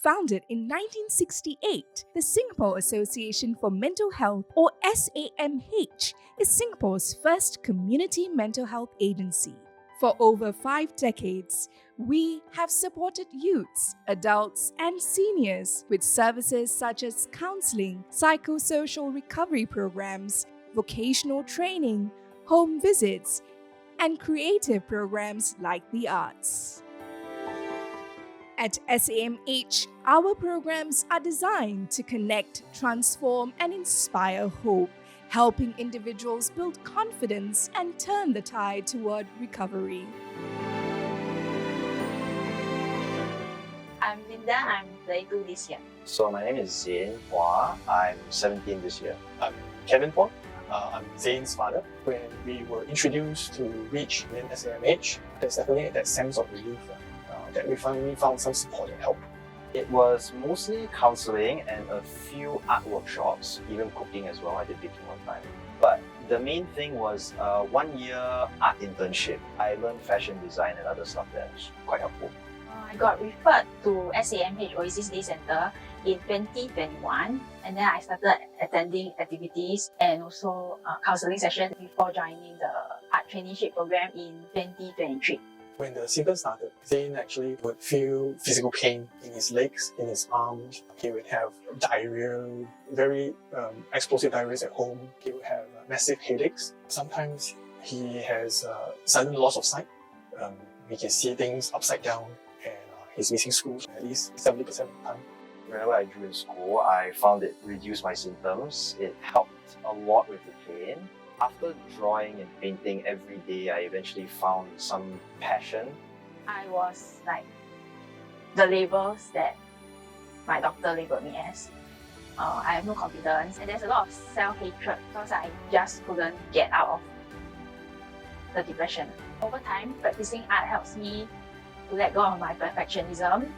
Founded in 1968, the Singapore Association for Mental Health, or SAMH, is Singapore's first community mental health agency. For over 5 decades, we have supported youths, adults, and seniors with services such as counseling, psychosocial recovery programs, vocational training, home visits, and creative programs like the arts. At SAMH, our programs are designed to connect, transform, and inspire hope, helping individuals build confidence and turn the tide toward recovery. I'm Linda, I'm 32 this year. So my name is Zayne. I'm 17 this year. I'm Kevin Ford. I'm Zayne's father. When we were introduced to REACH in SAMH, there's definitely that sense of relief that we finally found some support and help. It was mostly counseling and a few art workshops, even cooking as well. I did baking one time. But the main thing was 1 year art internship. I learned fashion design and other stuff that was quite helpful. I got referred to SAMH Oasis Day Center in 2021, and then I started attending activities and also counseling sessions before joining the art traineeship program in 2023. When the symptoms started, Zayne actually would feel physical pain in his legs, in his arms. He would have diarrhea, very explosive diarrhea at home. He would have massive headaches. Sometimes he has sudden loss of sight. He can see things upside down, and he's missing school at least 70% of the time. Whenever I drew in school, I found it reduced my symptoms. It helped a lot with the pain. After drawing and painting every day, I eventually found some passion. I was like the labels that my doctor labeled me as. I have no confidence, and there's a lot of self-hatred because I just couldn't get out of the depression. Over time, practicing art helps me to let go of my perfectionism.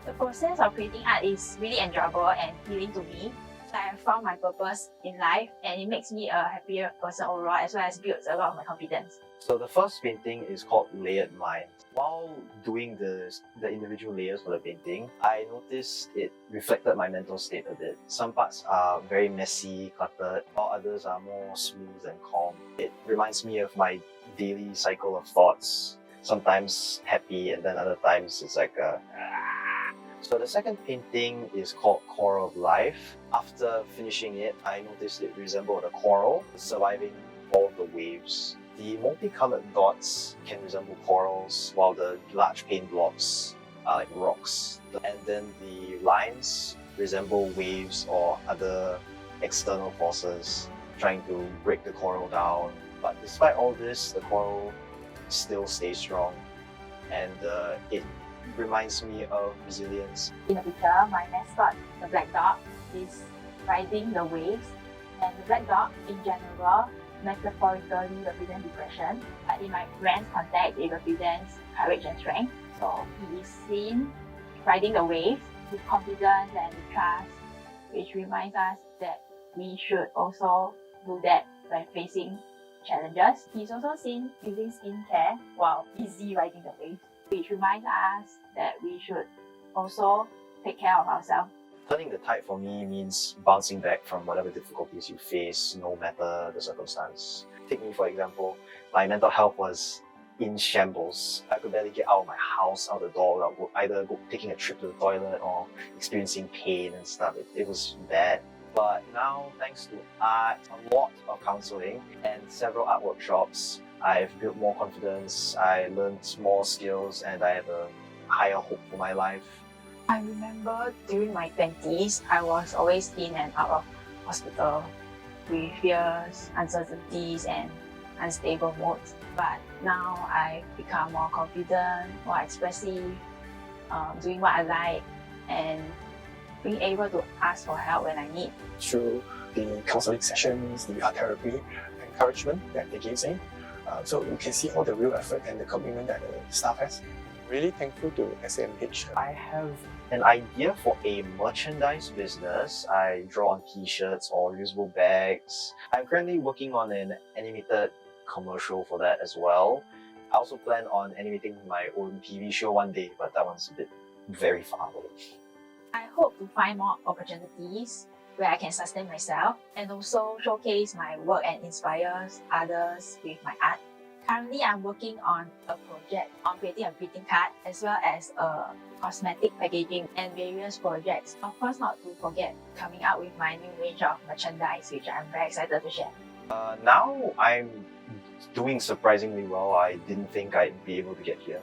The process of creating art is really enjoyable and healing to me. I have found my purpose in life, and it makes me a happier person overall, as well as builds a lot of my confidence. So the first painting is called Layered Mind. While doing the individual layers for the painting, I noticed it reflected my mental state a bit. Some parts are very messy, cluttered, while others are more smooth and calm. It reminds me of my daily cycle of thoughts, sometimes happy, and then other times it's like a... So the second painting is called Coral of Life. After finishing it, I noticed it resembled a coral surviving all of the waves. The multicolored dots can resemble corals, while the large paint blocks are like rocks. And then the lines resemble waves or other external forces trying to break the coral down. But despite all this, the coral still stays strong, and it reminds me of resilience. In the picture, my mascot, the black dog, is riding the waves, and the black dog in general metaphorically represents depression, but in my brand's context, it represents courage and strength. So he is seen riding the waves with confidence and with trust, which reminds us that we should also do that when facing challenges. He's also seen using skincare while busy riding the waves, which reminds us that we should also take care of ourselves. Turning the tide for me means bouncing back from whatever difficulties you face, no matter the circumstance. Take me for example, my mental health was in shambles. I could barely get out of my house, out the door, without either taking a trip to the toilet or experiencing pain and stuff. It was bad. But now, thanks to art, a lot of counseling, and several art workshops, I've built more confidence, I learned more skills, and I have a higher hope for my life. I remember during my 20s, I was always in and out of hospital with fears, uncertainties, and unstable moods. But now I've become more confident, more expressive, doing what I like, and being able to ask for help when I need. Through the counseling sessions, the art therapy, encouragement that they give Zayne, so you can see all the real effort and the commitment that the staff has. Really thankful to SAMH. I have an idea for a merchandise business. I draw on t-shirts or reusable bags. I'm currently working on an animated commercial for that as well. I also plan on animating my own TV show one day, but that one's a bit very far away. I hope to find more opportunities where I can sustain myself and also showcase my work and inspire others with my art. Currently, I'm working on a project on creating a greeting card as well as a cosmetic packaging and various projects. Of course, not to forget coming out with my new range of merchandise, which I'm very excited to share. Now I'm doing surprisingly well. I didn't think I'd be able to get here.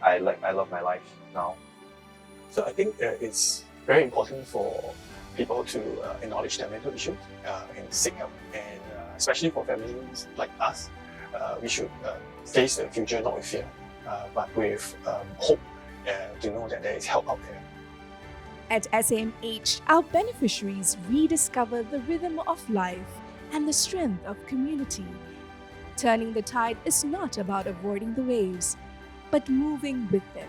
I love my life now. So I think it's very important for people to acknowledge their mental issues and seek help. And especially for families like us, we should face the future not with fear, but with hope to know that there is help out there. At SAMH, our beneficiaries rediscover the rhythm of life and the strength of community. Turning the tide is not about avoiding the waves, but moving with them.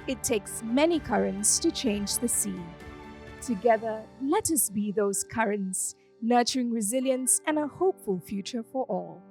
It takes many currents to change the sea. Together, let us be those currents, nurturing resilience and a hopeful future for all.